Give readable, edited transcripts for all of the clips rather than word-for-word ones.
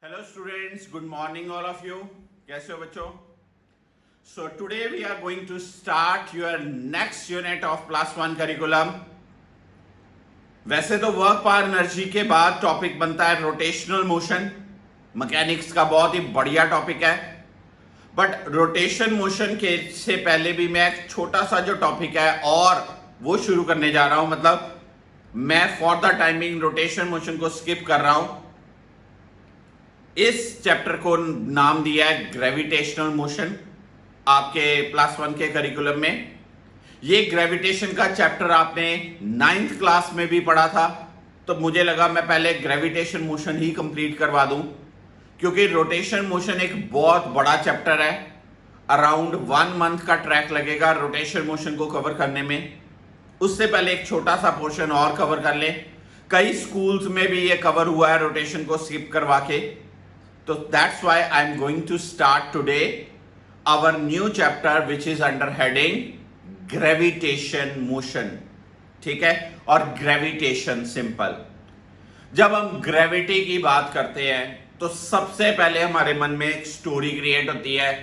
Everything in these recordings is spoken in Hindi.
Hello students, good morning all of you. कैसे हो बच्चों? So today we are going to start your next unit of plus one curriculum. वैसे तो वर्क पावर एनर्जी के बाद टॉपिक बनता है रोटेशनल मोशन. मैकेनिक्स का बहुत ही बढ़िया टॉपिक है. बट रोटेशन मोशन के से पहले भी मैं एक छोटा सा जो टॉपिक है और वो शुरू करने जा रहा हूं. मतलब मैं for the timing rotation motion को स्किप कर रहा हूं. इस चैप्टर को नाम दिया है ग्रेविटेशनल मोशन आपके प्लस वन के करिकुलम में. ये ग्रेविटेशन का चैप्टर आपने 9th क्लास में भी पढ़ा था, तो मुझे लगा मैं पहले ग्रेविटेशन मोशन ही कंप्लीट करवा दूं, क्योंकि रोटेशन मोशन एक बहुत बड़ा चैप्टर है. अराउंड 1 मंथ का ट्रैक लगेगा रोटेशन मोशन को कवर करने में. उससे पहले एक छोटा सा पोर्शन और कवर कर लें. कई स्कूल्स में भी ये कवर हुआ है रोटेशन को स्किप करवा के. तो that's why I'm going to start today our new chapter which is under heading gravitation motion. ठीक है, और gravitation simple. जब हम gravity की बात करते हैं तो सबसे पहले हमारे मन में एक स्टोरी क्रिएट होती है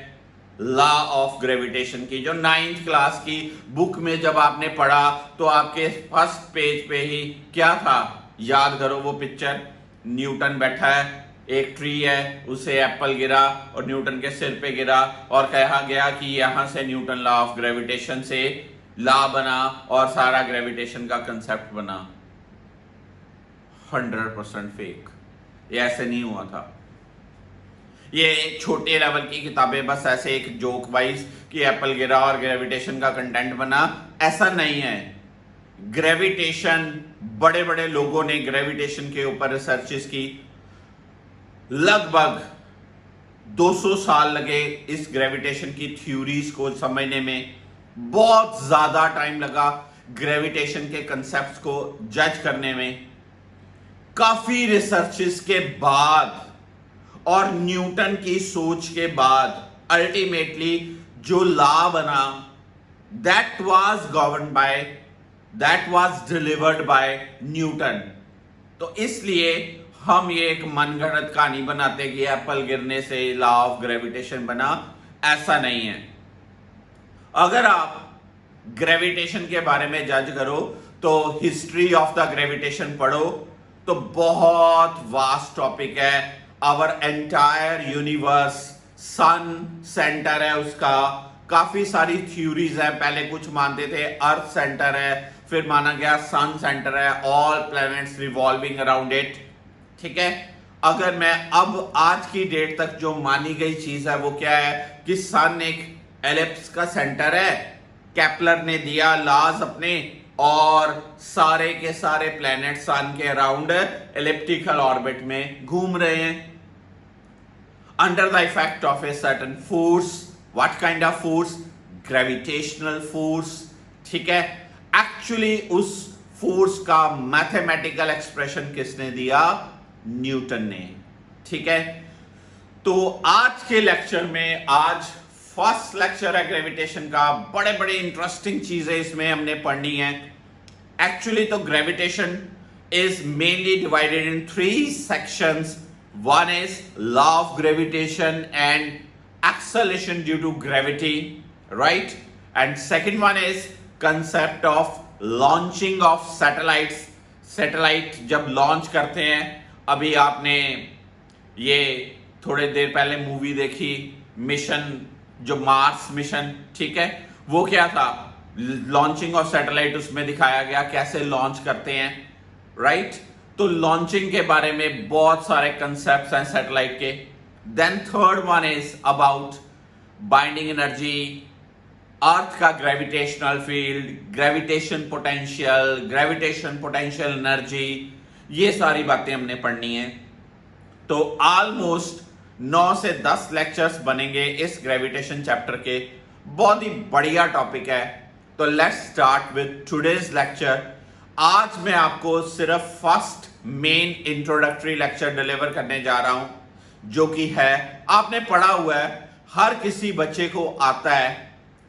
लॉ ऑफ ग्रेविटेशन की, जो 9th क्लास की बुक में जब आपने पढ़ा तो आपके फर्स्ट पेज पे ही क्या था, याद करो वो पिक्चर. न्यूटन बैठा है, एक ट्री है, उसे एप्पल गिरा और न्यूटन के सिर पे गिरा और कहा गया कि यहां से न्यूटन लॉ ऑफ ग्रेविटेशन से लॉ बना और सारा ग्रेविटेशन का कंसेप्ट बना. 100% फेक. ये ऐसे नहीं हुआ था. ये छोटे लेवल की किताबें बस ऐसे एक जोक वाइज कि एप्पल गिरा और ग्रेविटेशन का कंटेंट बना, ऐसा नहीं है. ग्रेविटेशन, बड़े बड़े लोगों ने ग्रेविटेशन के ऊपर रिसर्चेस की. लगभग 200 साल लगे इस ग्रेविटेशन की थ्योरीज को समझने में. बहुत ज्यादा टाइम लगा ग्रेविटेशन के कंसेप्ट्स को जज करने में. काफी रिसर्चेस के बाद और न्यूटन की सोच के बाद अल्टीमेटली जो लॉ बना, that was delivered by Newton. तो इसलिए हम ये एक मनगढ़ंत कहानी बनाते कि एप्पल गिरने से लॉ ऑफ ग्रेविटेशन बना, ऐसा नहीं है. अगर आप ग्रेविटेशन के बारे में जज करो तो हिस्ट्री ऑफ द ग्रेविटेशन पढ़ो तो बहुत वास्ट टॉपिक है. Our entire universe, sun centre है उसका, काफी सारी थ्योरीज है. पहले कुछ मानते थे अर्थ सेंटर है, फिर माना गया सन सेंटर है, all planets revolving around it. ठीक है. अगर मैं अब आज की डेट तक जो मानी गई चीज है वो क्या है कि सन एक एलिप्स का सेंटर है. केपलर ने दिया लॉज अपने और सारे के सारे प्लैनेट सन के अराउंड एलिप्टिकल ऑर्बिट में घूम रहे हैं under the effect of a certain force. What kind of force? Gravitational force. ठीक है. एक्चुअली उस फोर्स का मैथमेटिकल एक्सप्रेशन किसने दिया? न्यूटन ने. ठीक है. तो आज के लेक्चर में, आज फर्स्ट लेक्चर है ग्रेविटेशन का, बड़े बड़े इंटरेस्टिंग चीजें इसमें हमने पढ़नी है. एक्चुअली तो gravitation is mainly divided in 3 sections. One is law of gravitation and acceleration due to gravity, right? And second one is concept of launching of satellites. Satellite जब लॉन्च करते हैं, अभी आपने ये थोड़े देर पहले मूवी देखी मिशन, जो मार्स मिशन, ठीक है, वो क्या था? Launching of satellite. उसमें दिखाया गया कैसे लॉन्च करते हैं, राइट? तो लॉन्चिंग के बारे में बहुत सारे कंसेप्ट्स हैं सैटेलाइट के. Then third one is about binding energy, earth का gravitational field, gravitation potential energy, ये सारी बातें हमने पढ़नी है. तो ऑलमोस्ट 9 से 10 लेक्चर्स बनेंगे इस ग्रेविटेशन चैप्टर के. बहुत ही बढ़िया टॉपिक है. तो let's start with today's lecture. आज मैं आपको सिर्फ first main introductory lecture deliver करने जा रहा हूं, जो कि है, आपने पढ़ा हुआ है, हर किसी बच्चे को आता है,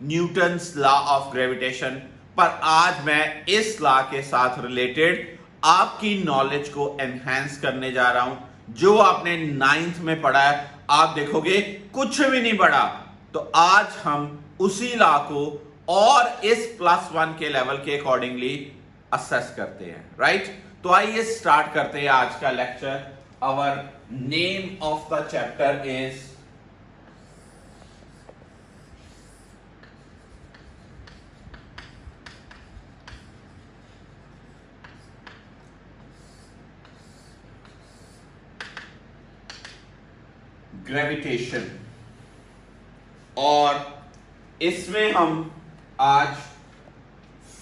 न्यूटन्स लॉ ऑफ ग्रेविटेशन. पर आज मैं इस लॉ के साथ रिलेटेड आपकी नॉलेज को एनहांस करने जा रहा हूं, जो आपने 9th में पढ़ा है, आप देखोगे कुछ भी नहीं पढ़ा। तो आज हम उसी लॉ को और इस +1 के लेवल के अकॉर्डिंगली असेस करते हैं, राइट। तो आइए स्टार्ट करते हैं आज का lecture. Our name of the chapter is gravitation, और इसमें हम आज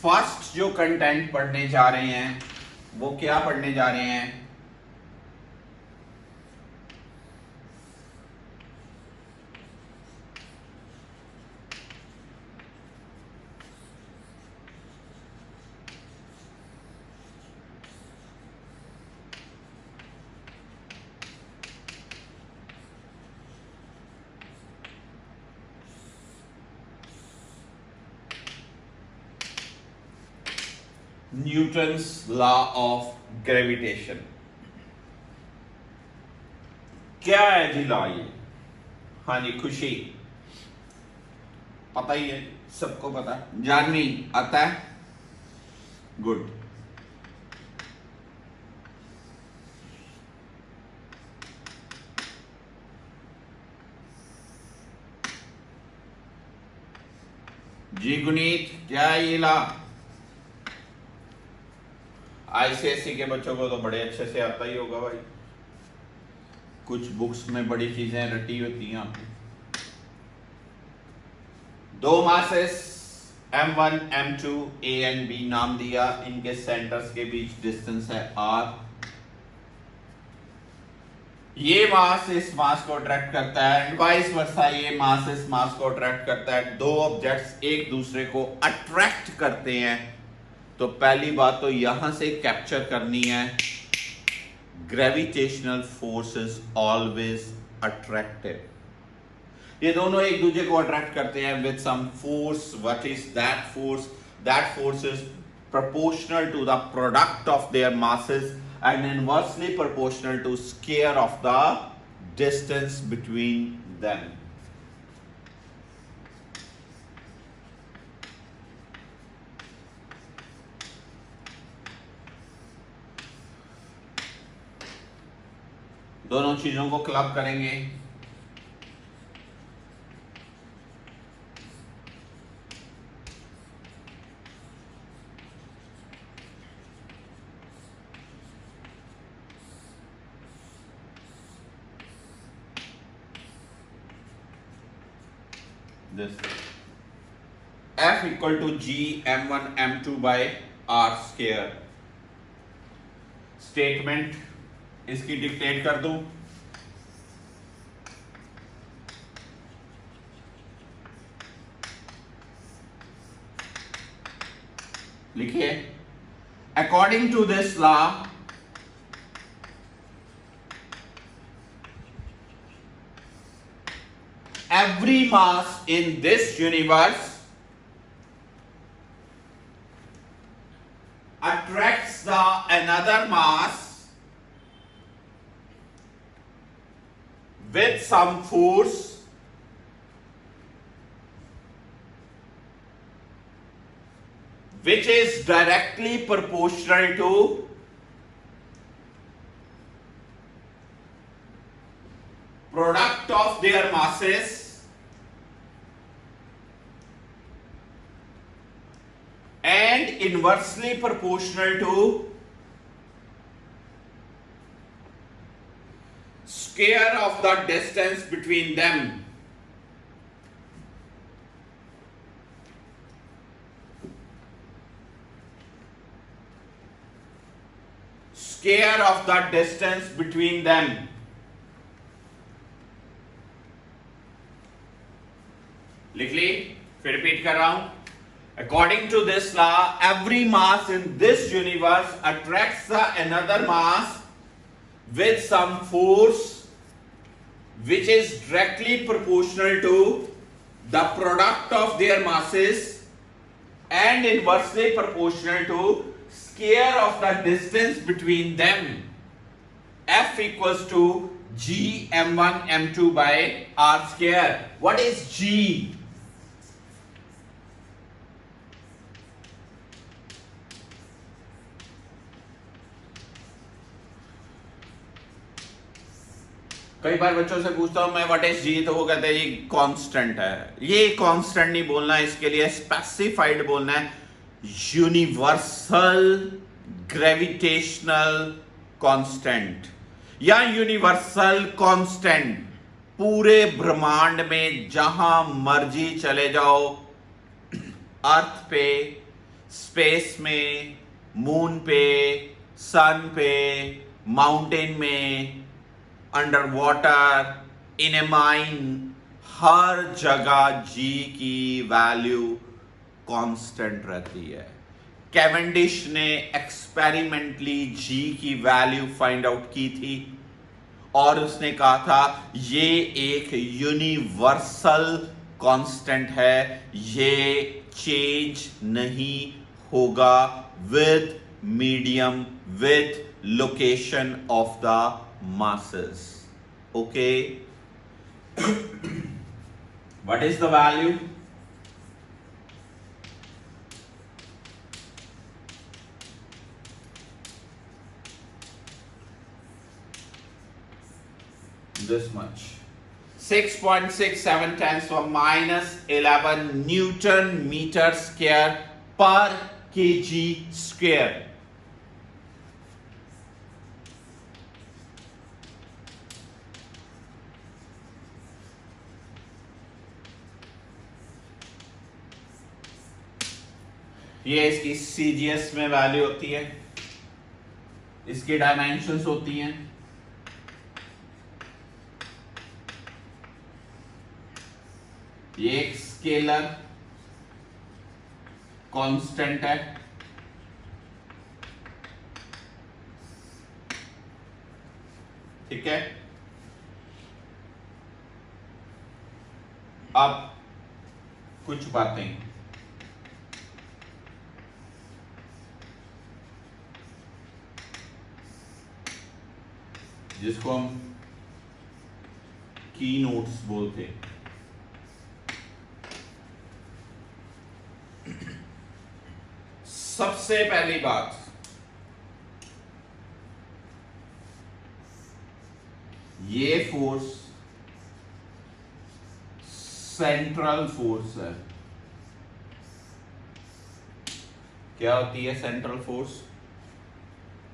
फर्स्ट जो कंटेंट पढ़ने जा रहे हैं वो क्या पढ़ने जा रहे हैं? Newton's law of gravitation. क्या है जी लॉ ये? हाँ जी, खुशी पता ही है, सबको पता है। जानवी आता है? गुड। जी गुनीत, क्या है ये लॉ? आईसीएसई के बच्चों को तो बड़े अच्छे से आता ही होगा भाई, कुछ बुक्स में बड़ी चीजें रटी होती हैं आपकी। दो masses m1 m2 a and b नाम दिया, इनके सेंटर्स के बीच डिस्टेंस है r। ये मास इस मास को अट्रैक्ट करता है एंड वाइस वर्सा, ये मास इस मास को अट्रैक्ट करता है। दो ऑब्जेक्ट्स एक दूसरे को अट्रैक्ट करते हैं। तो पहली बात तो यहां से कैप्चर करनी है, gravitational force is always attractive. ये दोनों एक दूसरे को अट्रैक्ट करते हैं with some force. What is that force? That force is proportional to the product of their masses and inversely proportional to square of the distance between them. दोनों चीजों को क्लब करेंगे। This F equal to G m1 m2 by r square। Statement इसकी डिक्टेट कर दूं। लिखिए, according to this law every mass in this universe attracts the another mass with some force which is directly proportional to product of their masses and inversely proportional to square of the distance between them. Square of the distance between them. लिख ली, फिर रिपीट कर रहा हूं। According to this law, every mass in this universe attracts another mass with some force which is directly proportional to the product of their masses and inversely proportional to square of the distance between them. F equals to G m1 m2 by R square. What is G? कई बार बच्चों से पूछता हूं मैं व्हाट इज जी, तो वो कहते हैं ये कांस्टेंट है। ये कांस्टेंट नहीं बोलना है, इसके लिए स्पेसिफाइड बोलना है, यूनिवर्सल ग्रेविटेशनल कांस्टेंट या यूनिवर्सल कांस्टेंट। पूरे ब्रह्मांड में जहां मर्जी चले जाओ, अर्थ पे, स्पेस में, मून पे, सन पे, माउंटेन में, अंडर वाटर, इन ए माइन, हर जगह जी की वैल्यू कांस्टेंट रहती है। कैवेंडिश ने एक्सपेरिमेंटली जी की वैल्यू फाइंड आउट की थी और उसने कहा था ये एक यूनिवर्सल कांस्टेंट है, ये चेंज नहीं होगा with medium, with location of the masses. Okay. What is the value? This much. 6.67 times to minus 11 Newton meter square per kg square. ये इसकी सीजीएस में वैल्यू होती है, इसकी डायमेंशंस होती हैं। ये एक स्केलर कांस्टेंट है, ठीक है। अब कुछ बातें जिसको हम की नोट्स बोलते हैं। सबसे पहली बात, ये फोर्स सेंट्रल फोर्स है। क्या होती है central force?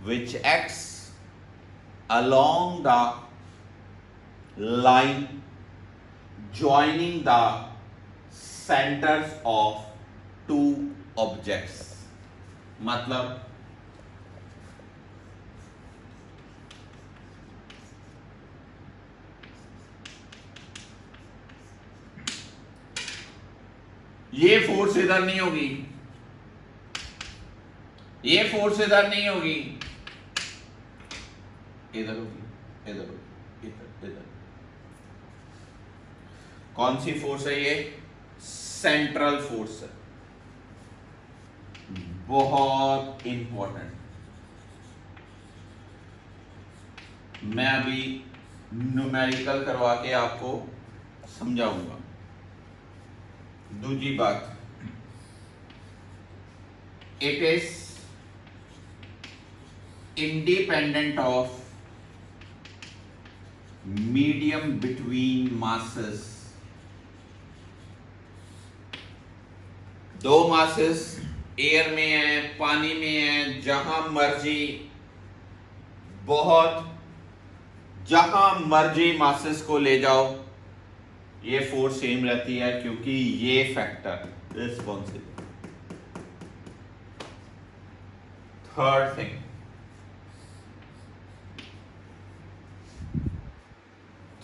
Which acts along the line joining the centers of two objects. मतलब ये फोर्स इधर नहीं होगी, ये फोर्स इधर नहीं होगी, इधर होगी, इधर होगी, इधर इधर। कौन सी फोर्स है ये? सेंट्रल फोर्स है, बहुत इंपॉर्टेंट। मैं अभी न्यूमेरिकल करवा के आपको समझाऊंगा। दूसरी बात, it is independent of medium between masses. दो मासेस एयर में है, पानी में है, जहां मर्जी, बहुत जहां मर्जी मासेस को ले जाओ, ये फोर्स सेम रहती है, क्योंकि ये factor responsible. Third thing,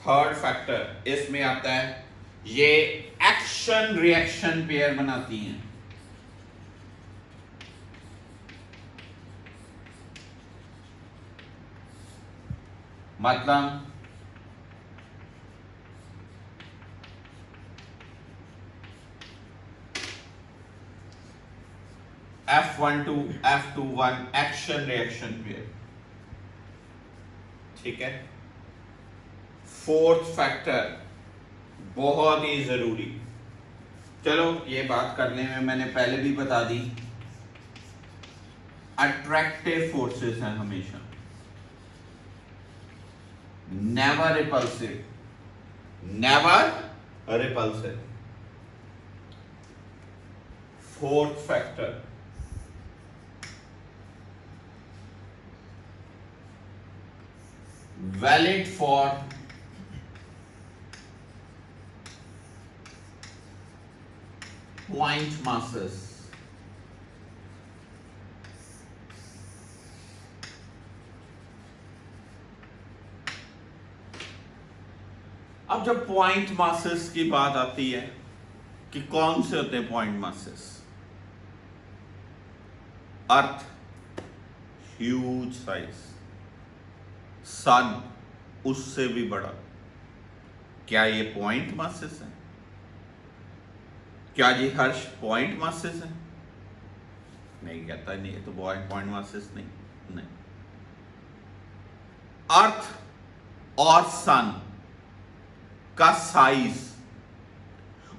third factor इसमें आता है, ये एक्शन रिएक्शन पेयर बनाती हैं। मतलब F12 F21 action reaction pair. ठीक है। फोर्थ फैक्टर बहुत ही जरूरी, चलो ये बात करने में मैंने पहले भी बता दी, अट्रैक्टिव फोर्सेस हैं हमेशा, never repulsive, never repulsive. Fourth factor, valid for point masses. अब जब पॉइंट मासेस की बात आती है कि कौन से होते हैं पॉइंट मासेस, अर्थ ह्यूज साइज, सन उससे भी बड़ा, क्या ये पॉइंट मासेस है? क्या जी हर्ष पॉइंट मासेस है? नहीं कहता, नहीं ये तो पॉइंट मासेस नहीं। अर्थ और सन का साइज,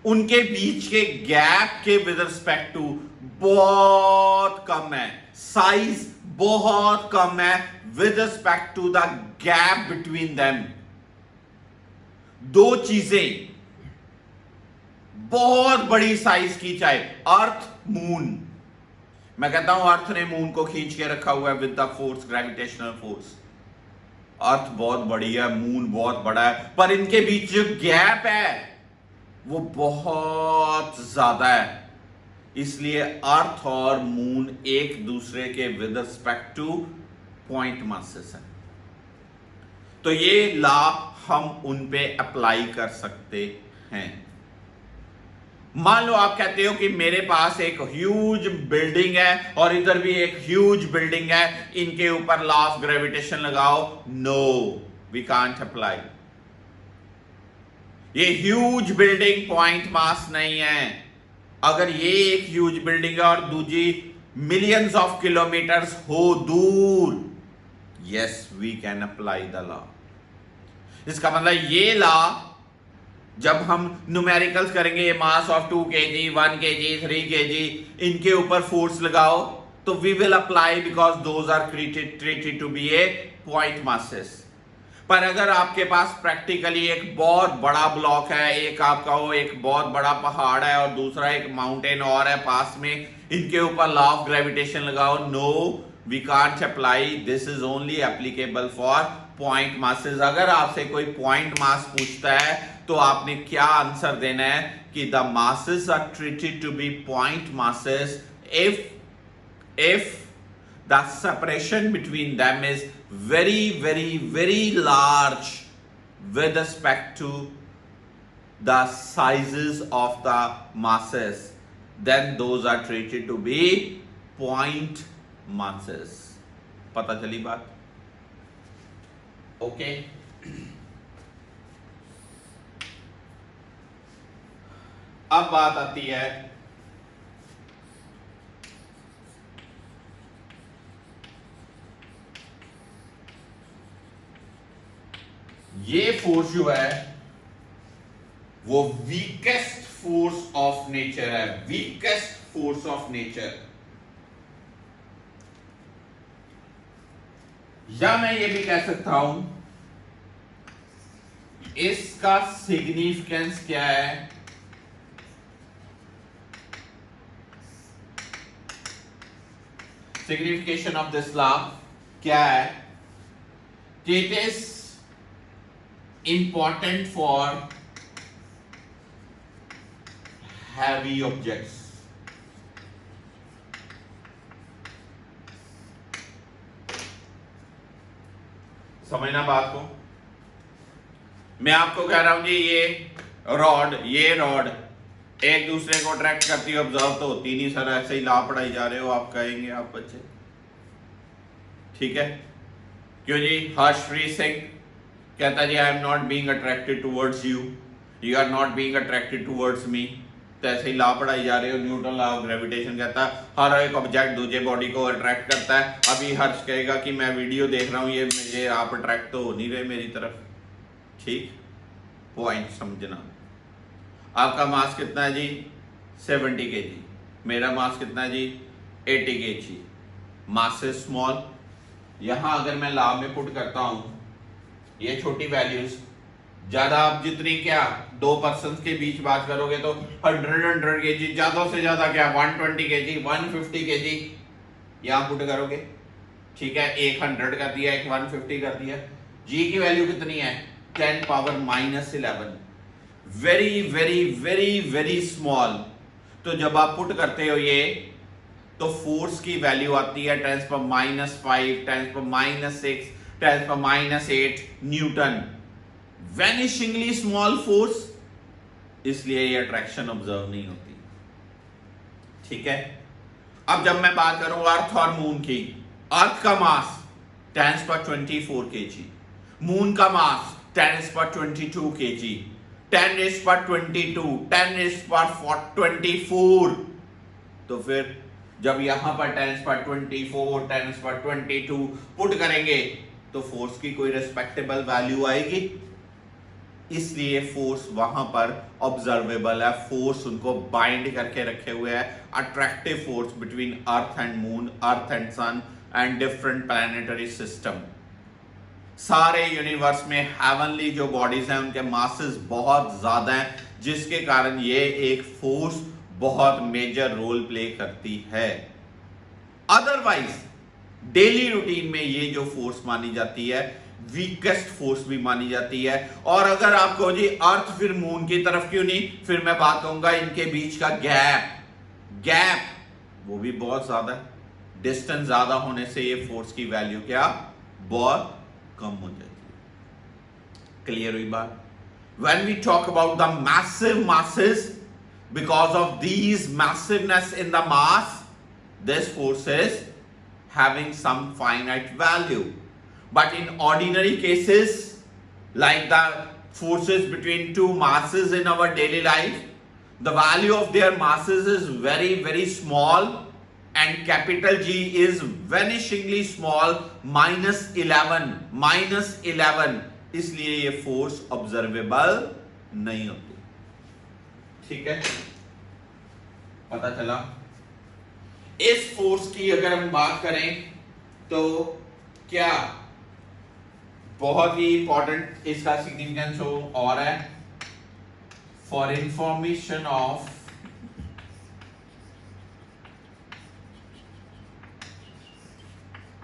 उनके बीच के गैप के विद रिस्पेक्ट टू बहुत कम है, साइज बहुत कम है with respect to the gap between them. दो चीजें बहुत बड़ी साइज की, चाहे अर्थ मून, मैं कहता हूं अर्थ ने मून को खींच के रखा हुआ है with the force, gravitational force. Earth बहुत बड़ी है, मून बहुत बड़ा है, पर इनके बीच जो गैप है वो बहुत ज्यादा है, इसलिए अर्थ और मून एक दूसरे के with respect two point masses है। तो ये लॉ हम उन पे अप्लाई कर सकते हैं। मान लो आप कहते हो कि मेरे पास एक ह्यूज बिल्डिंग है और इधर भी एक ह्यूज बिल्डिंग है, इनके ऊपर लॉ ऑफ ग्रेविटेशन लगाओ। No, we can't apply. ये ह्यूज बिल्डिंग पॉइंट मास नहीं है। अगर ये एक ह्यूज बिल्डिंग है और दूसरी मिलियंस ऑफ किलोमीटर्स हो दूर, yes we can apply the law. इसका मतलब ये लॉ जब हम न्यूमेरिकल्स करेंगे, ये mass of 2 kg, 1 kg, 3 kg, इनके ऊपर फोर्स लगाओ तो we will apply because those are treated to be a point masses. पर अगर आपके पास प्रैक्टिकली एक बहुत बड़ा ब्लॉक है, एक आपका वो एक बहुत बड़ा पहाड़ है और दूसरा एक माउंटेन और है पास में, इनके ऊपर लॉ ऑफ ग्रेविटेशन लगाओ। No, we can't apply, this is only applicable for point masses. अगर आपसे कोई पॉइंट मास पूछता है तो आपने क्या आंसर देना है कि the masses are treated to be point masses if the separation between them is very large with respect to the sizes of the masses, then those are treated to be point masses. पता चली बात? ओके। अब बात आती है ये फोर्स जो है वो वीकेस्ट फोर्स ऑफ नेचर है, वीकेस्ट फोर्स ऑफ नेचर। या मैं ये भी कह सकता हूं इसका सिग्निफिकेंस क्या है, सिग्निफिकेशन ऑफ दिस लॉ क्या है, it is important for heavy objects। समझना बात को। मैं आपको कह रहा हूं जी ये रॉड एक दूसरे को अट्रैक्ट करती है, ऑब्जर्व तो होती नहीं सर, ऐसे ही ला पढ़ाई जा रहे हो आप, कहेंगे आप बच्चे, ठीक है। क्यों जी? हर्षप्रीत सिंह कहता जी I am not being attracted towards you, you are not being attracted towards me. तो ऐसे ही लॉ पढ़ाई जा रहे हो, न्यूटन लॉ ऑफ ग्रेविटेशन कहता है हर एक ऑब्जेक्ट दूसरे बॉडी को अट्रैक्ट करता है। अभी हर्ष कहेगा कि मैं वीडियो देख रहा हूँ, ये आप अट्रैक्ट तो हो नहीं रहे मेरी तरफ। ठीक, पॉइंट समझना। आपका मास कितना है जी? 70 kg। मेरा मास कितना है जी? 80 kg। Mass is small. यहां अगर मैं लॉ में पुट करता हूं ये छोटी वैल्यूज, ज्यादा आप जितनी क्या दो पर्सन के बीच बात करोगे तो 100 kg, ज्यादा से ज्यादा क्या 120 kg, 150 kg यहां पुट करोगे। ठीक है, एक 100 कर दिया, एक 150 कर दिया। जी की वैल्यू कितनी है? 10 power -11। Very very very very small. तो जब आप पुट करते हो ये तो फोर्स की वैल्यू आती है 10 पर -5, 10 पर -6, 10 पर -8 न्यूटन। वैनिशिंगली स्मॉल फोर्स, इसलिए ये अट्रैक्शन ऑब्जर्व नहीं होती। ठीक है, अब जब मैं बात करूं अर्थ और मून की, अर्थ का मास 10 पर 24 kg, मून का मास 10 पर 22 kg, 10 पर 22, 10 पर 24। तो फिर जब यहां पर 10 पर 24, 10 पर 22 पुट करेंगे तो फोर्स की कोई रिस्पेक्टेबल वैल्यू आएगी। इसलिए फोर्स वहां पर ऑब्जर्वेबल है। फोर्स उनको बाइंड करके रखे हुए है। Attractive force between earth and moon, earth and sun and different planetary system. सारे यूनिवर्स में हेवनली जो बॉडीज हैं उनके मासेस बहुत ज्यादा हैं, जिसके कारण ये एक फोर्स बहुत मेजर रोल प्ले करती है। अदरवाइज डेली रूटीन में ये जो फोर्स मानी जाती है वीकेस्ट फोर्स भी मानी जाती है। और अगर आप कहो जी अर्थ फिर मून की तरफ क्यों नहीं, फिर मैं बात कहूंगा इनके बीच का गैप वो भी बहुत ज्यादा है। डिस्टेंस ज्यादा होने से ये फोर्स की वैल्यू क्या बहुत कम हो जाती है। क्लियर हुई बात? When we talk about the massive masses, because of these massiveness in the mass, this force is having some finite value. But in ordinary cases, like the forces between two masses in our daily life, the value of their masses is very very small, and capital G is vanishingly small, -11। इसलिए ये फोर्स ऑब्जर्वेबल नहीं होती। ठीक है, पता चला? इस फोर्स की अगर हम बात करें तो क्या बहुत ही इंपॉर्टेंट इसका सिग्निफिकेंस हो और है, for information of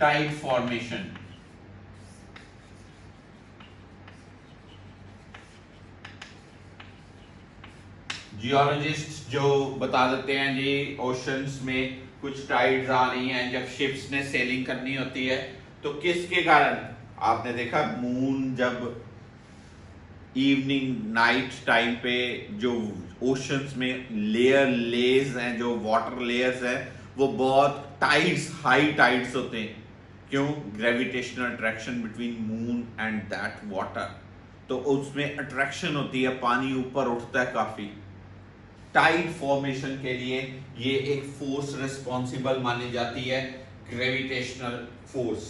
tide formation. Geologist जो बता देते हैं जी ओशंस में कुछ टाइड्स आ रही हैं, जब शिप्स ने सेलिंग करनी होती है तो किसके कारण? आपने देखा मून जब इवनिंग नाइट टाइम पे जो ओशंस में लेयर्स हैं, जो वाटर लेयर्स हैं, वो बहुत टाइड्स, हाई टाइड्स होते हैं। क्यों? Gravitational attraction between moon and that water. तो उसमें अट्रैक्शन होती है, पानी ऊपर उठता है काफी। टाइड फॉर्मेशन के लिए ये एक फोर्स रिस्पॉन्सिबल मानी जाती है, ग्रेविटेशनल फोर्स।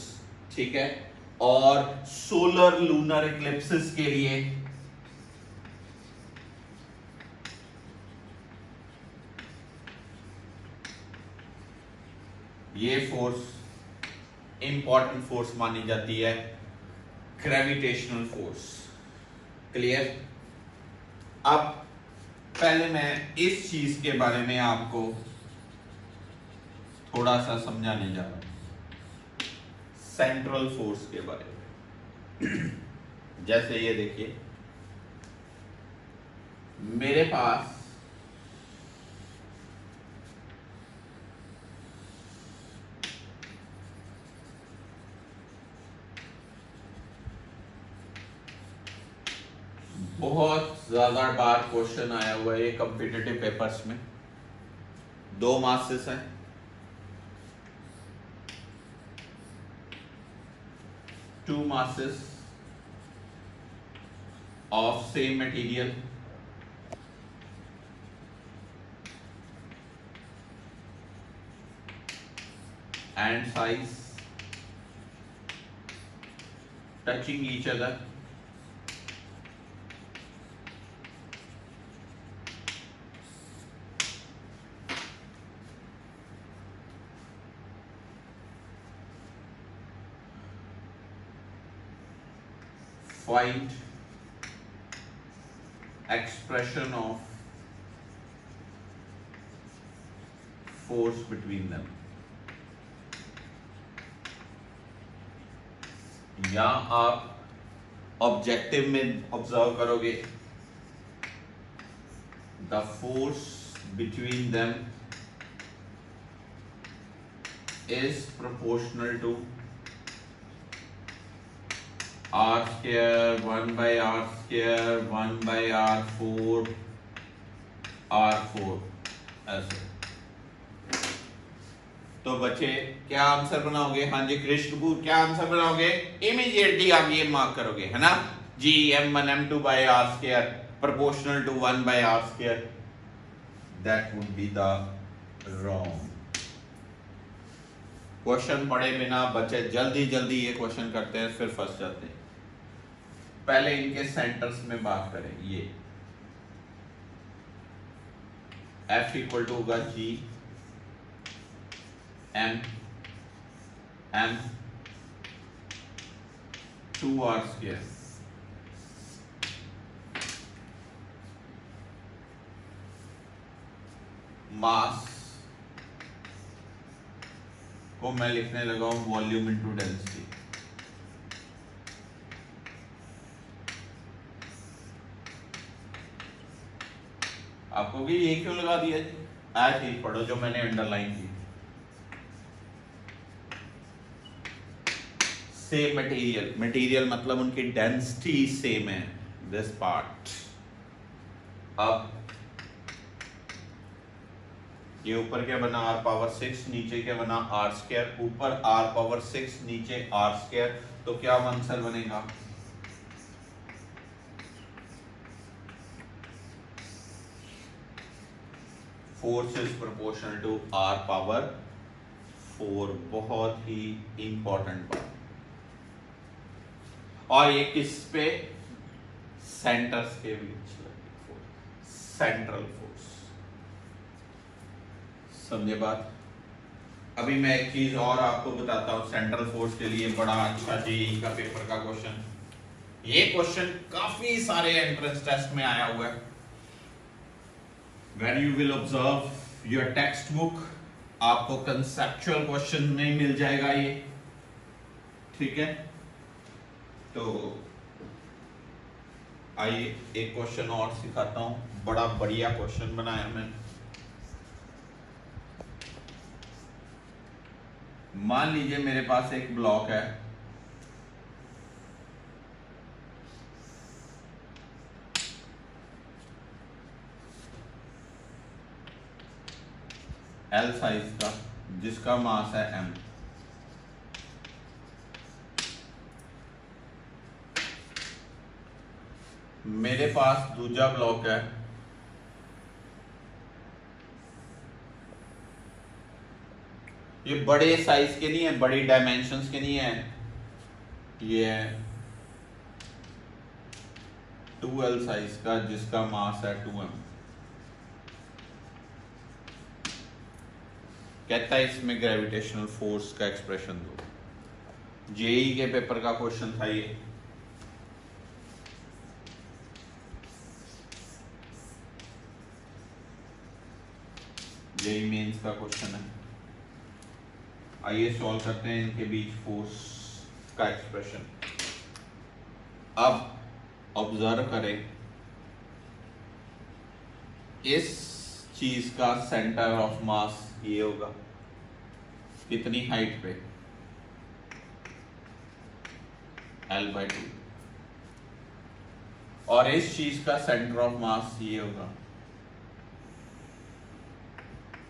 ठीक है, और सोलर लूनर इक्लिप्सिस के लिए ये फोर्स इंपॉर्टेंट फोर्स मानी जाती है, ग्रेविटेशनल फोर्स। क्लियर? अब पहले मैं इस चीज के बारे में आपको थोड़ा सा समझाने जा रहा हूं, सेंट्रल फोर्स के बारे में। जैसे ये देखिए, मेरे पास बहुत ज्यादा बार क्वेश्चन आया हुआ है कॉम्पिटिटिव पेपर्स में। दो मासेस हैं, to masses of same material, and size touching each other, find expression of force between them. यहां आप ऑब्जेक्टिव में ऑब्जर्व करोगे the force between them is proportional to r square 1 by r square 1 by r4 ऐसे। तो बच्चे क्या आंसर बनाओगे? हाँ जी कृष्णपुर, क्या आंसर बनाओगे? इमीडिएटली आप ये मार्क करोगे, है ना जी, m1 m2 by r square proportional to 1 by r square, that would be the wrong। Question पढ़े बिना बच्चे जल्दी जल्दी ये क्वेश्चन करते हैं, फिर फंस जाते हैं। पहले इनके सेंटर्स में बात करें। ये F इक्वल टू होगा G M 2r स्क्वायर, मास को मैं लिखने लगा हूं वॉल्यूम इनटू डेंसिटी। आपको भी ये क्यों लगा दिया जी? आज चीज पढ़ो जो मैंने अंडरलाइन की। सेम मटेरियल, मटेरियल मतलब उनकी डेंसिटी सेम है, दिस पार्ट। अब ये ऊपर क्या बना r पावर 6, नीचे क्या बना r स्क्वायर, ऊपर r पावर 6 नीचे r स्क्वायर, तो क्या आंसर बनेगा? Force is proportional to r power 4। बहुत ही इंपॉर्टेंट बात। और ये किस पे? सेंटर्स के बीच सेंट्रल फोर्स। समझे बात? अभी मैं एक चीज और आपको बताता हूं सेंट्रल फोर्स के लिए, बड़ा अच्छा जेईई का पेपर का क्वेश्चन। ये क्वेश्चन काफी सारे एंट्रेंस टेस्ट में आया हुआ है। When you will observe your textbook, आपको कंसेप्चुअल क्वेश्चन में मिल जाएगा ये, ठीक है? तो आइए एक क्वेश्चन और सिखाता हूं, बड़ा बढ़िया क्वेश्चन बनाया मैंने। मान लीजिए मेरे पास एक ब्लॉक है, L साइज का, जिसका मास है m। मेरे पास दूसरा ब्लॉक है, ये बड़े साइज के नहीं है, बड़ी डायमेंशंस के नहीं है, ये है 2L साइज का, जिसका मास है 2m। कहता है इसमें ग्रेविटेशनल फोर्स का एक्सप्रेशन दो। जेईई के पेपर का क्वेश्चन था ये। जेईई मेंस का क्वेश्चन है। आइए सॉल्व करते हैं इनके बीच फोर्स का एक्सप्रेशन। अब ऑब्जर्व करें, इस चीज का सेंटर ऑफ मास ये होगा, कितनी हाइट पे? L/2। और इस चीज का सेंटर ऑफ मास ये होगा,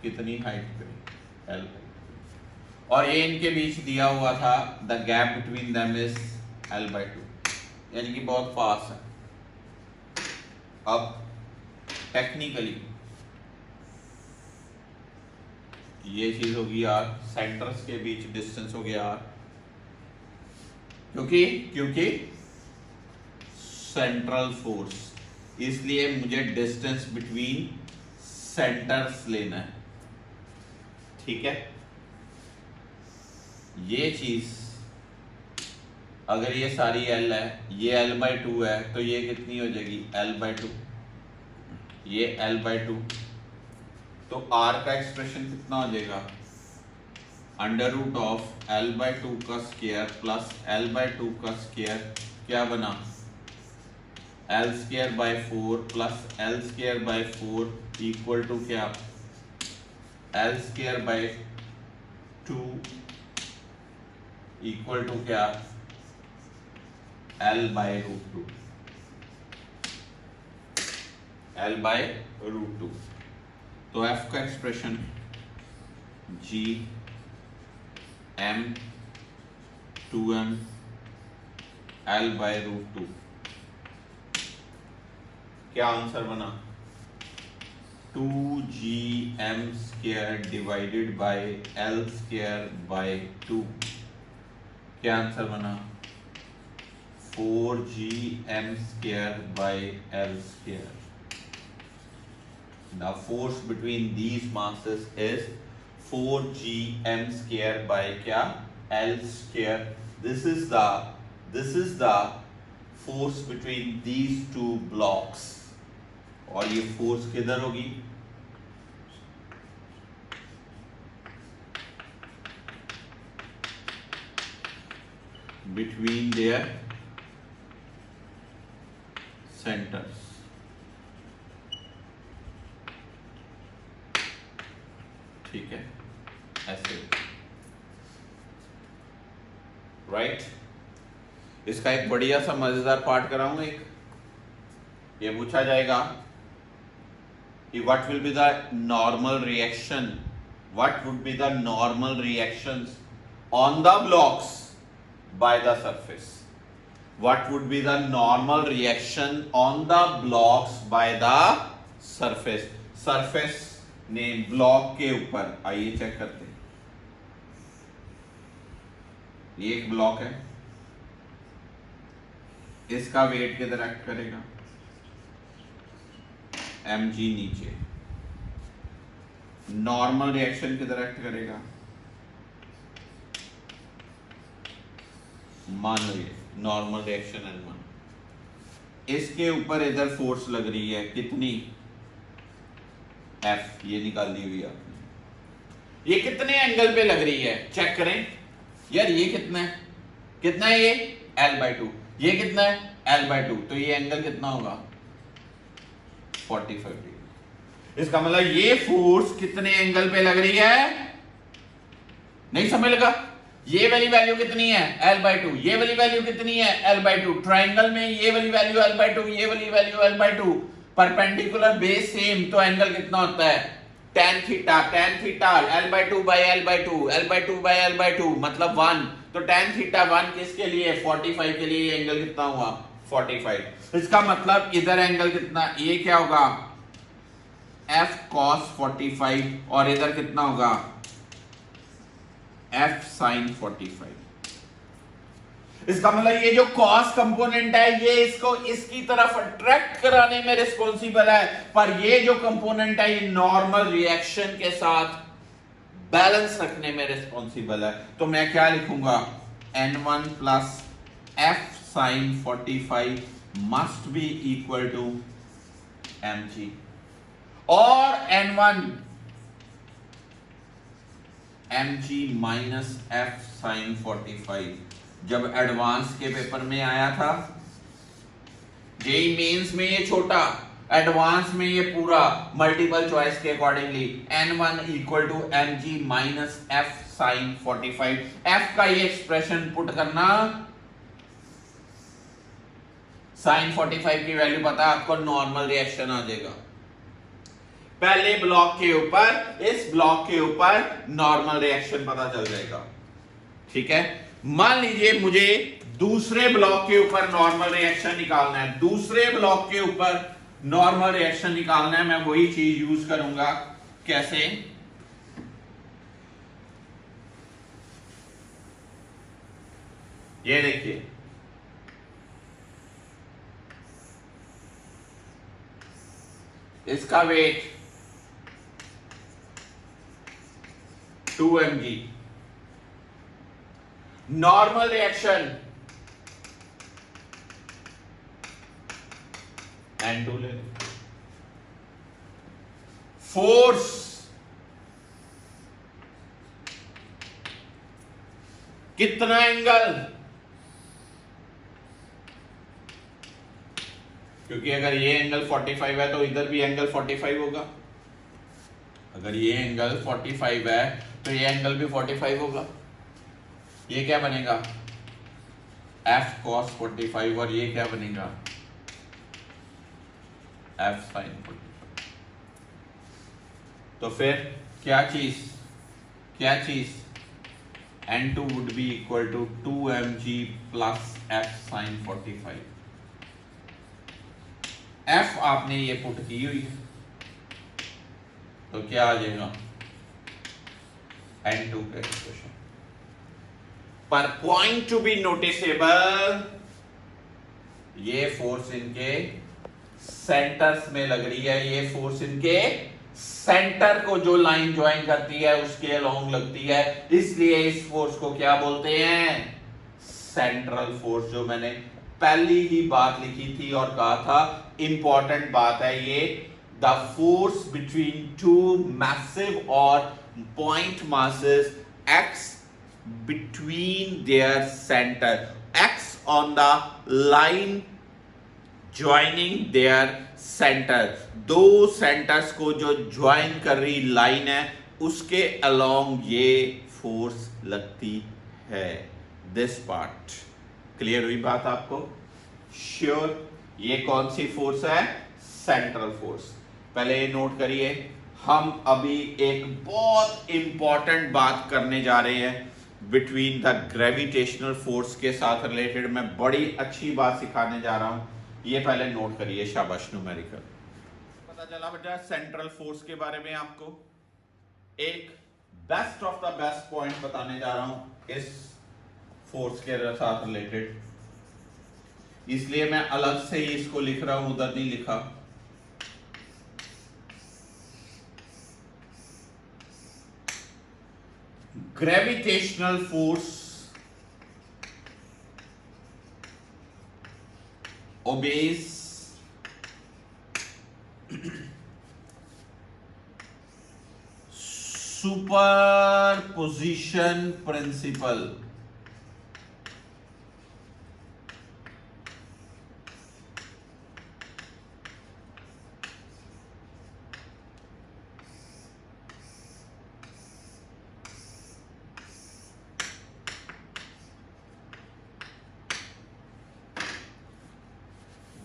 कितनी हाइट पे? L/2। और ये इनके बीच दिया हुआ था, the gap between them is L/2, यानी कि बहुत पास है। अब टेक्निकली ये चीज होगी आर, सेंटर्स के बीच डिस्टेंस हो गया आर, क्योंकि सेंट्रल फोर्स, इसलिए मुझे डिस्टेंस बिटवीन सेंटर्स लेना है। ठीक है, ये चीज अगर ये सारी L है, ये L/2 है, तो ये कितनी हो जाएगी L/2, ये L/2, तो R का एक्सप्रेशन कितना हो जाएगा √of L/2 का स्क्वायर प्लस L/2 का स्क्वायर, क्या बना L²/4 plus L²/4 equal to क्या L²/2 इक्वल टू क्या L/√2, L/√2। तो F का एक्सप्रेशन Gm 2m L/√2, क्या आंसर बना 2gm² डिवाइडेड बाय L²/2, क्या आंसर बना 4gm²/L²। The force between these masses is 4gm² by क्या L²। This is the force between these two blocks। और ये फोर्स किधर होगी between their centers। ठीक है, ऐसे राइट। इसका एक बढ़िया सा मजेदार पार्ट कराऊंगा। एक ये पूछा जाएगा कि what will be the normal reaction, what would be the normal reactions on the blocks by the surface, what would be the normal reaction on the blocks by the surface। surface ने ब्लॉक के ऊपर, आइए चेक करते हैं। ये एक ब्लॉक है, इसका वेट किधर एक्ट करेगा mg नीचे, नॉर्मल रिएक्शन किधर एक्ट करेगा मान लीजिए नॉर्मल रिएक्शन N1, इसके ऊपर इधर फोर्स लग रही है कितनी F, ये निकाल दी हुई आपने। ये कितने एंगल पे लग रही है चेक करें यार, ये कितना है ये L/2, ये कितना है L/2, तो ये एंगल कितना होगा 45 डिग्री। इसका मतलब ये फोर्स कितने एंगल पे लग रही है, नहीं समझ लगा। ये वाली वैल्यू कितनी है L/2, ये वाली वैल्यू कितनी है L/2, ट्राइंगल में ये वाली वैल्यू L/2, ये वाली value L/2, perpendicular base same, तो एंगल कितना होता है tan theta L/2 by L/2, L/2 by L/2 मतलब 1, तो tan थीटा 1 किसके लिए 45 के लिए, एंगल कितना हुआ 45। इसका मतलब इधर एंगल कितना, ये क्या होगा F cos 45 और इधर कितना होगा F sin 45। इसका मतलब ये जो cos कंपोनेंट है ये इसको इसकी तरफ अट्रैक्ट कराने में रिस्पॉन्सिबल है, पर ये जो कंपोनेंट है ये नॉर्मल रिएक्शन के साथ बैलेंस रखने में रिस्पॉन्सिबल है। तो मैं क्या लिखूंगा N1 plus F sin 45 must be equal to mg, और N1 mg minus F sin 45 जब एडवांस के पेपर में आया था, जेईई मेंस में ये छोटा, एडवांस में ये पूरा, मल्टीपल चॉइस के accordingly N1 equal to mg minus F sin 45। F का ये एक्सप्रेशन पुट करना, sin 45 की वैल्यू पता है आपको, नॉर्मल रिएक्शन आ जाएगा। पहले ब्लॉक के ऊपर, इस ब्लॉक के ऊपर नॉर्मल रिएक्शन पता चल जाएगा। ठीक है, मान लीजिए मुझे दूसरे ब्लॉक के ऊपर नॉर्मल रिएक्शन निकालना है, दूसरे ब्लॉक के ऊपर नॉर्मल रिएक्शन निकालना है, मैं वही चीज यूज करूंगा। कैसे ये देखिए, इसका wait 2 mg, normal reaction N2 ले लो, फोर्स कितना एंगल, क्योंकि अगर ये एंगल 45 है तो इधर भी एंगल 45 होगा, अगर ये एंगल 45 है तो ये एंगल भी 45 होगा। ये क्या बनेगा, F cos 45, और ये क्या बनेगा, F sin 45। तो फिर क्या चीज N2 would be equal to 2 mg plus F sin 45। F आपने ये पुट की हुई है, तो क्या आ जाएगा N2 का एक्सप्रेशन। पर पॉइंट टू बी नोटिसेबल, ये फोर्स इनके सेंटर्स में लग रही है, ये फोर्स इनके सेंटर को जो लाइन ज्वाइन करती है उसके अलोंग लगती है, इसलिए इस फोर्स को क्या बोलते हैं, सेंट्रल फोर्स। जो मैंने पहली ही बात लिखी थी और कहा था इंपॉर्टेंट बात है ये, the force between two massive और point masses x between their center, x on the line joining their center, दो सेंटर्स को जो ज्वाइन कर रही लाइन है उसके अलोंग ये फोर्स लगती है। दिस पार्ट क्लियर हुई बात आपको, श्योर। ये कौन सी फोर्स है, सेंट्रल फोर्स। पहले ये नोट करिए, हम अभी एक बहुत इंपॉर्टेंट बात करने जा रहे हैं बिटवीन द ग्रेविटेशनल फोर्स के साथ रिलेटेड। मैं बड़ी अच्छी बात सिखाने जा रहा हूं, ये पहले नोट करिए, शाबाश न्यूमेरिकल। पता चला बेटा सेंट्रल फोर्स के बारे में आपको एक best of the best point बताने जा रहा हूं इस फोर्स के साथ रिलेटेड, इसलिए मैं अलग से ही इसको लिख रहा हूं, उधर नहीं लिखा। Gravitational force obeys superposition principle।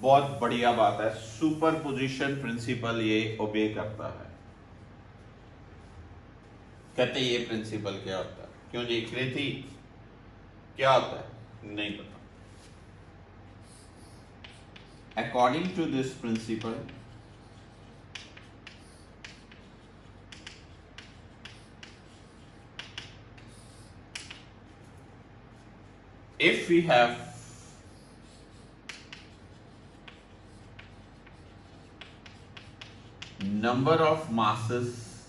बहुत बढ़िया बात है, सुपरपोजिशन प्रिंसिपल ये ओबे करता है। कहते ये प्रिंसिपल क्या होता है, क्यों जी कृति क्या होता है, नहीं पता। According to this principle if we have number of masses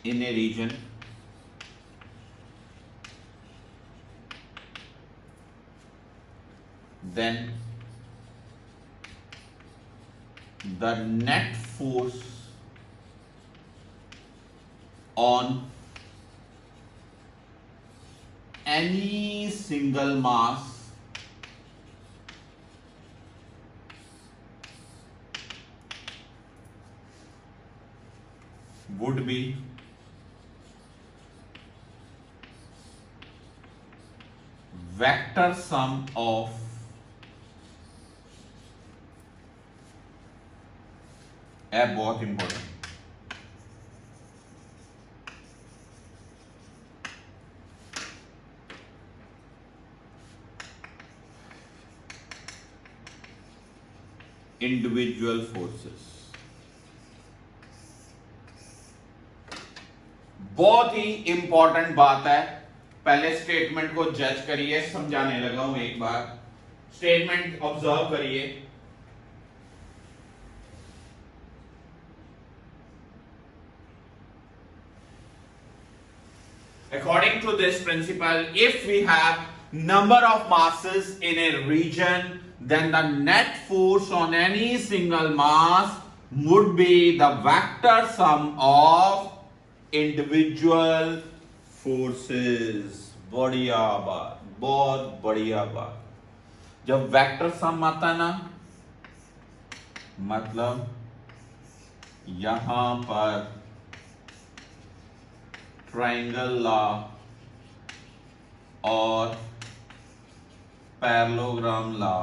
in a region, then the net force on any single mass would be vector sum of बहुत इंपॉर्टेंट, individual forces बहुत ही इंपॉर्टेंट बात है, पहले स्टेटमेंट को जज करिए, समझाने लगा हूं एक बार। स्टेटमेंट ऑब्जर्व करिए। According to this principle, if we have number of masses in a region, then the net force on any single mass would be the vector sum of individual forces। बढ़िया बात, बहुत बढ़िया बात। जब वेक्टर सम आता है ना, मतलब यहां पर ट्रायंगल लॉ और पैरेललोग्राम लॉ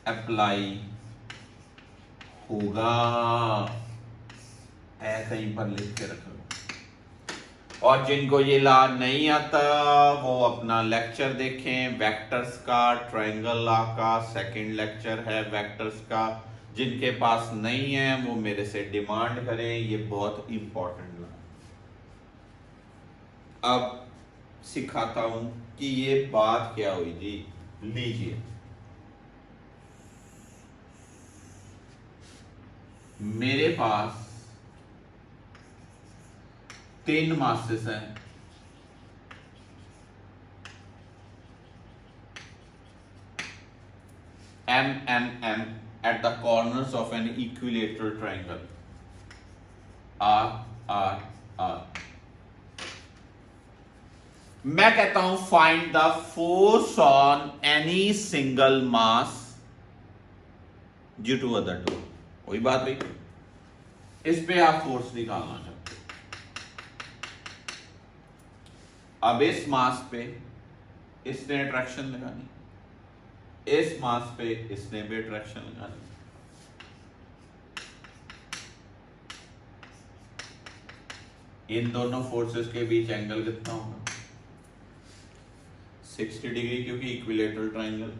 अप्लाई होगा, कहीं पर लिख के रखो। और जिनको ये लॉ नहीं आता वो अपना लेक्चर देखें वेक्टर्स का, ट्रायंगल लॉ का सेकंड लेक्चर है वेक्टर्स का। जिनके पास नहीं है वो मेरे से डिमांड करें, ये बहुत इंपॉर्टेंट लॉ। अब सिखाता हूं कि ये बात क्या हुई जी। लीजिए, मेरे पास 3 मासेस हैं, M M M at the corners of an equilateral triangle, R R R। मैं कहता हूं find the force on any single mass due to other two. वही बात हुई, इस पे आप फोर्स निकालना चाहते। अब इस मास पे इसने अट्रैक्शन लगानी, इस मास पे इसने भी अट्रैक्शन लगानी। इन दोनों फोर्सेस के बीच एंगल कितना होगा? 60 डिग्री, क्योंकि इक्विलेटरल ट्रायंगल।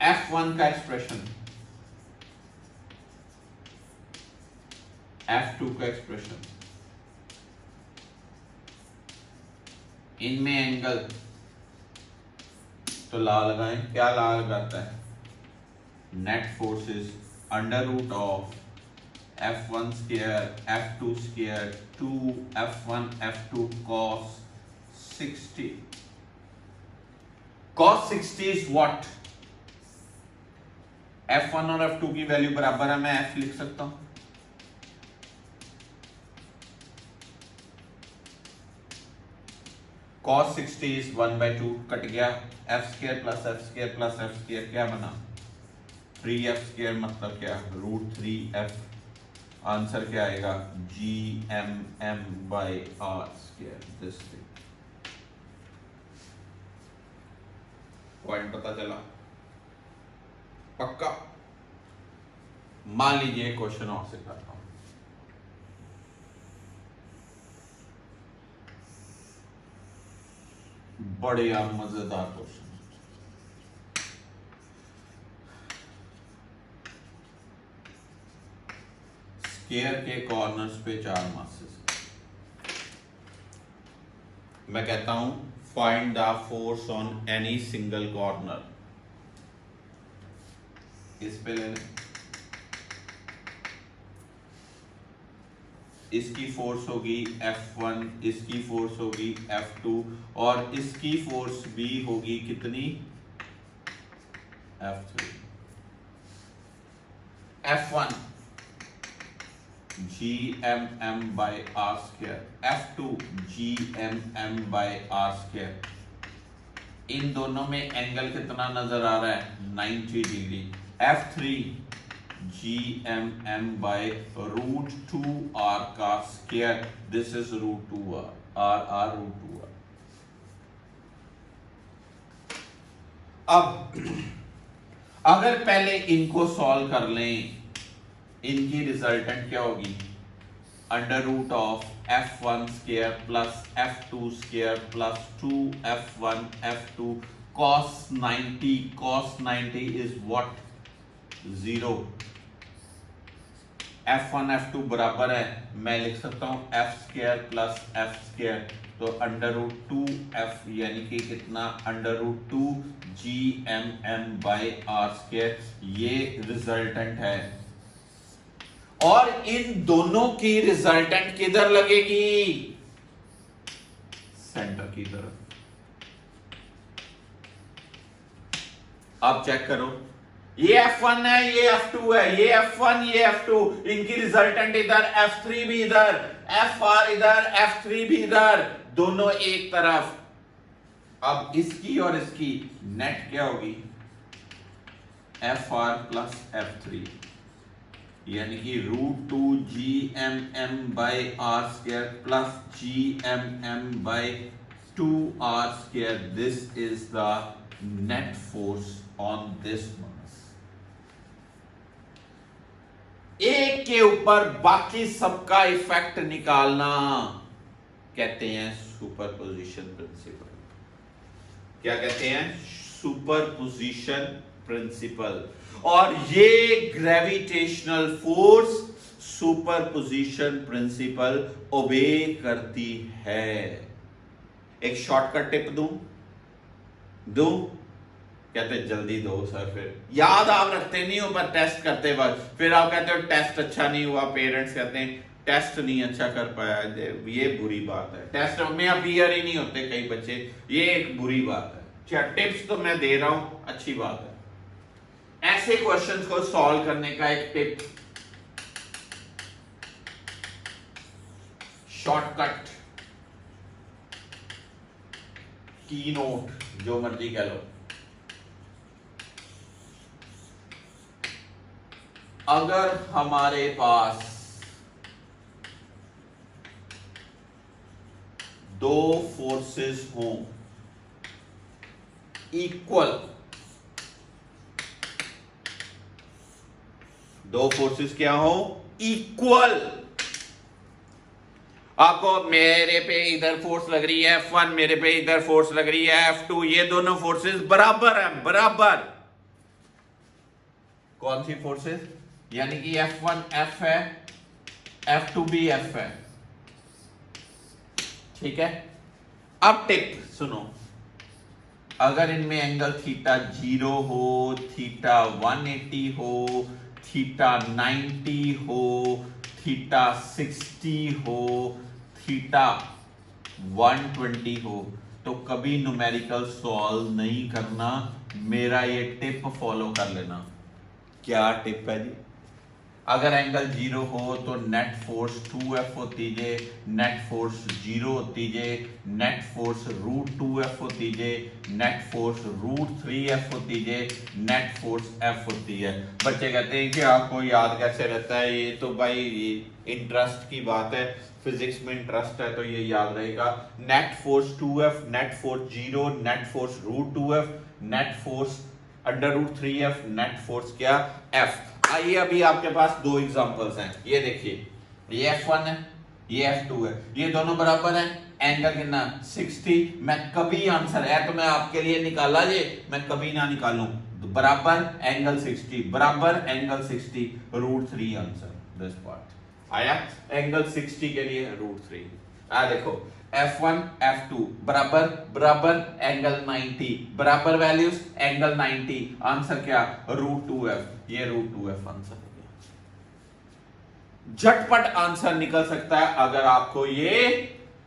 F1 का एक्सप्रेशन, F2 का एक्सप्रेशन, इनमें एंगल, तो लॉ लगाएं। क्या लॉ लगाता है? Net forces under root of F1 square F2 square 2 F1 F2 cos 60। cos 60 is what? F1 और F2 की वैल्यू बराबर है, मैं F लिख सकता हूं। cos 60 is 1/2, कट गया। f square plus F square plus F square क्या बना? 3f स्क्वायर, मतलब क्या? √3f। आंसर क्या आएगा? GMM/r square. दिस पॉइंट पता चला? पक्का? मान लीजिए क्वेश्चन और से करता हूं। बढ़िया मजेदार क्वेश्चन। स्क्वायर के कॉर्नर्स पे 4 मासेस। मैं कहता हूं find the force on any single corner. इस पे ले लें, इसकी फोर्स होगी F1, इसकी फोर्स होगी F2 और इसकी फोर्स भी होगी कितनी? F3। F1 GMM/r square, F2 GMM/r square. इन दोनों में एंगल कितना नजर आ रहा है? 90 डिग्री। F3 GMM/√2r का square, this is √2r, r √2r। अब अगर पहले इनको सॉल्व कर लें, इनकी रिजल्टेंट क्या होगी? √ Of F1 square plus F2 square plus 2F1 F2 cos 90। cos 90 is what? 0। F1 F2 बराबर है, मैं लिख सकता हूं F square plus F square, तो अंडर रूट 2f यानी कि कितना under root 2 G M M by R square, ये रिजल्टेंट है। और इन दोनों की रिजल्टेंट किधर लगेगी? सेंटर की तरफ। आप चेक करो, ये F1 है, ये F2 है, ये F1 ये F2, इनकी रिजल्टेंट इधर, F3 भी इधर, FR इधर, F3 भी इधर, दोनों एक तरफ। अब इसकी और इसकी नेट क्या होगी? FR प्लस F3 यानी कि root 2 G M M by R square plus G M M by 2 R square. This is the net force on this mass. एक के ऊपर बाकी सबका इफेक्ट निकालना कहते हैं सुपरपोजिशन प्रिंसिपल। क्या कहते हैं? Superposition principle. और ये ग्रेविटेशनल फोर्स सुपरपोजिशन प्रिंसिपल ओबे करती है। एक शॉर्टकट टिप दूं? कहते जल्दी दो सर, फिर याद आप रखते नहीं हो पर टेस्ट करते वक्त फिर आप कहते हो टेस्ट अच्छा नहीं हुआ, पेरेंट्स कहते हैं टेस्ट नहीं अच्छा कर पाया, ये बुरी बात है। टेस्ट में अपीयर ही नहीं होते कई बच्चे, ये एक बुरी बात है। टिप्स तो मैं दे रहा हूं, अच्छी बात है। ऐसे क्वेश्चंस को सॉल्व करने का एक टिप, शॉर्टकट, की नोट, जो मर्जी कह लो। अगर हमारे पास दो फोर्सेस हों इक्वल, दो फोर्सेस क्या हो? इक्वल। आपको मेरे पे इधर फोर्स लग रही है F1, मेरे पे इधर फोर्स लग रही है F2, ये दोनों फोर्सेस बराबर हैं, बराबर। कौन सी फोर्सेस? यानी कि F1 F है, F2 भी F है, ठीक है। अब टिप सुनो, अगर इनमें एंगल थीटा 0 हो, थीटा 180 हो, थीटा 90 हो, थीटा 60 हो, थीटा 120 हो, तो कभी न्यूमेरिकल सॉल्व नहीं करना। मेरा ये टिप फॉलो कर लेना। क्या टिप है जी? अगर एंगल 0 हो तो नेट फोर्स 2F होती जे, नेट फोर्स 0 होती जे, नेट फोर्स रूट 2F होती जे, नेट फोर्स रूट 3F होती जे, नेट फोर्स F होती है। बच्चे कहते हैं कि आपको याद कैसे रहता है? ये तो भाई इंटरेस्ट की बात है, फिजिक्स में इंटरेस्ट है तो ये याद रहेगा। Net force 2F, net force 0, net force root 2F, net force under root 3F, net force क्या? F। आइए अभी आपके पास दो एग्जांपल्स हैं, ये देखिए, ये F1 है, ये F2 है, ये दोनों बराबर हैं, एंगल कितना? 60। मैं कभी आंसर है तो मैं आपके लिए निकाला ये, मैं कभी ना निकालूं, बराबर एंगल 60, बराबर angle 60, root 3 answer. This part आया, एंगल 60 के लिए रूट 3। आ देखो F1 F2 बराबर बराबर एंगल 90, बराबर वैल्यूज एंगल 90, आंसर क्या? रूट 2F, ये रूट 2F आंसर हो गया। झटपट आंसर निकल सकता है अगर आपको ये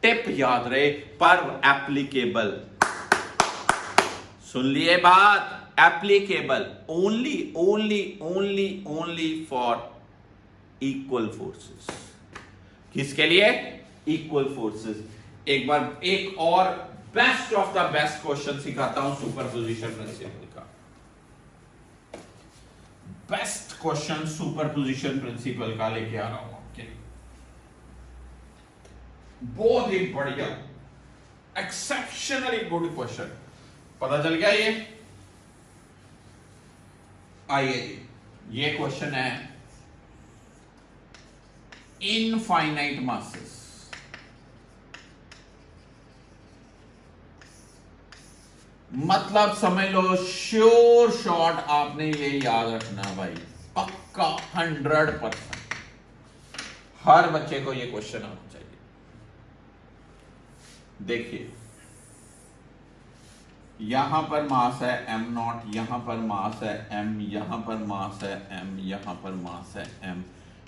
टिप याद रहे, पर एप्लीकेबल। सुन लिए बात? Applicable only only only only for equal forces. किसके लिए? Equal forces. एक बार एक और best of the best question सिखाता हूं सुपरपोजिशन प्रिंसिपल का। बेस्ट क्वेश्चन सुपरपोजिशन प्रिंसिपल का लेके आ रहा हूं आपके लिए, बहुत ही बढ़िया, एक्सेप्शनली गुड क्वेश्चन। पता चल गया ये? आइए, ये क्वेश्चन है इनफाइनाइट मासेस। मतलब समझ लो, श्योर शॉट आपने ये याद रखना भाई, पक्का 100%। हर बच्चे को ये क्वेश्चन आना चाहिए। देखिए यहां पर मास है m0, यहां पर मास है m, यहां पर मास है m, यहां पर मास है m,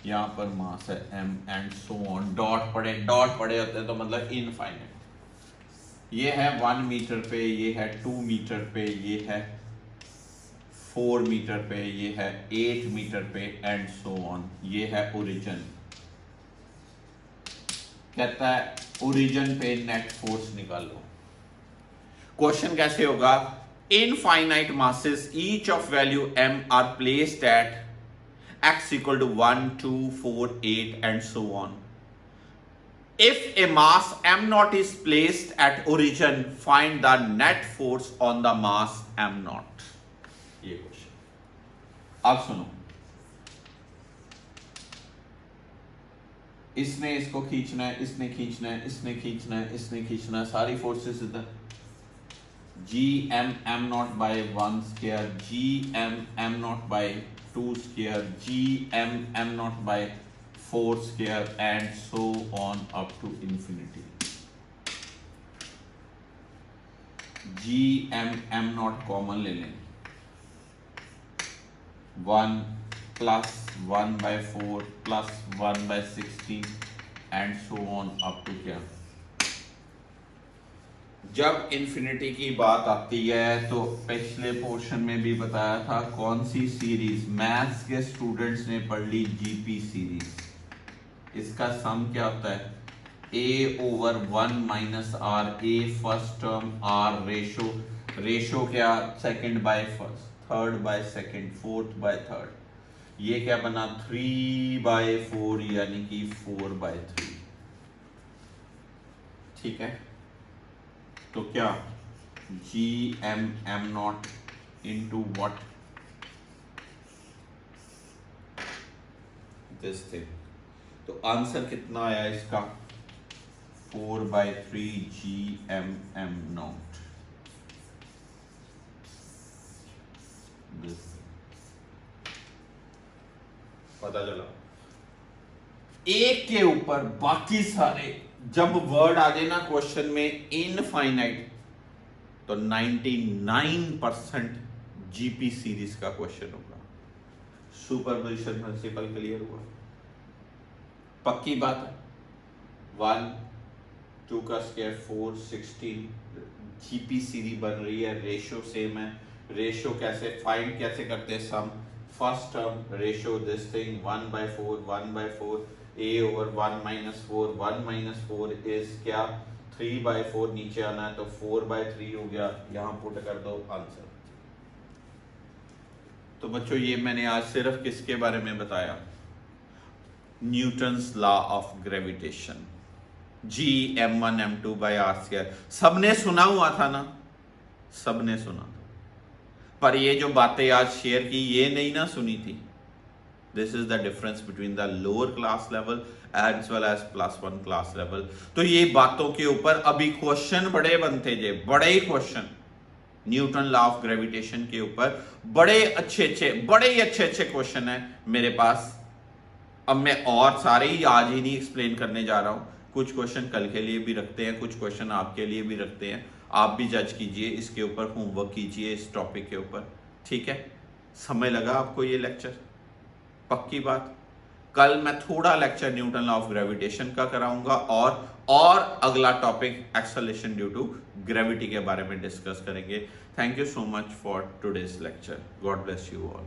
यहां पर मास है m and so on. Dot पड़े होते हैं तो मतलब इनफाइनाइट। ये है 1 मीटर पे, ये है 2 मीटर पे, ये है 4 मीटर पे, ये है 8 मीटर पे एंड सो ऑन। ये है ओरिजिन। कहता है ओरिजिन पे नेट फोर्स निकालो। क्वेश्चन कैसे होगा? Infinite masses each of value m are placed at x equal to 1, 2, 4, 8 and so on. If a mass m0 is placed at origin, find the net force on the mass m0. ये क्वेश्चन अब सुनो। इसने इसको खींचना है, इसने खींचना है, इसने खींचना है, इसने खींचना है, सारी फोर्सेस इधर। G M M naught by 1 square, G M M naught by 2 square, G M M naught by 4 square and so on up to infinity. G M M naught common ले लें, 1 plus 1 by 4 plus 1 by 16 and so on up to क्या। जब इन्फिनिटी की बात आती है तो पिछले पोर्शन में भी बताया था कौन सी सीरीज, मैथ्स के स्टूडेंट्स ने पढ़ ली जीपी सीरीज। इसका सम क्या होता है? a over 1 minus r, a first term, r ratio, ratio क्या? Second by first, third by second, fourth by third. ये क्या बना? 3 बाय 4 यानी कि 4 बाय 3। ठीक है, तो क्या G M M naught into what, this thing. तो आंसर कितना आया इसका? 4 by 3 G M M naught. पता चला? एक के ऊपर बाकी सारे, जब वर्ड आ जाए ना क्वेश्चन में इनफाइनाइट, तो 99% जीपी सीरीज का क्वेश्चन होगा। सुपरपोजिशन प्रिंसिपल क्लियर हुआ? पक्की बात है। 1 2 का स्क्वायर 4 16, जीपी सीरीज बन रही है, रेशो सेम है। रेशो कैसे फाइंड कैसे करते हैं? Sum first term ratio this thing 1 by 4 1 by 4, a over 1 minus 4, 1 minus 4 is क्या? 3 बाय 4। नीचे आना है तो 4 बाय 3 हो गया, यहां पुट कर दो आंसर। तो बच्चों ये मैंने आज सिर्फ किसके बारे में बताया? Newton's law of gravitation, G m1 m2 by R square. सबने सुना हुआ था ना? सबने सुना था, पर ये जो बातें आज शेयर की ये नहीं ना सुनी थी। This is the difference between the lower class level as well as +1 class level. तो ये बातों के ऊपर अभी क्वेश्चन बड़े बनते जे, बड़े ही question Newton law of gravitation के ऊपर बड़े अच्छे अच्छे क्वेश्चन है मेरे पास। अब मैं और सारे ही आज ही नहीं एक्सप्लेन करने जा रहा हूँ, कुछ क्वेश्चन कल के लिए भी रखते हैं, कुछ क्वेश्चन आपके लिए भी रखते हैं। आप भी जज कीजिए, इसके ऊपर होमवर्क कीजिए इस टॉपिक के ऊपर। ठीक है, समय लगा आपको ये लेक्चर? पक्की बात। कल मैं थोड़ा lecture Newton law of gravitation का कराऊंगा और अगला topic acceleration due to gravity के बारे में डिस्कस करेंगे। Thank you so much for today's lecture. God bless you all.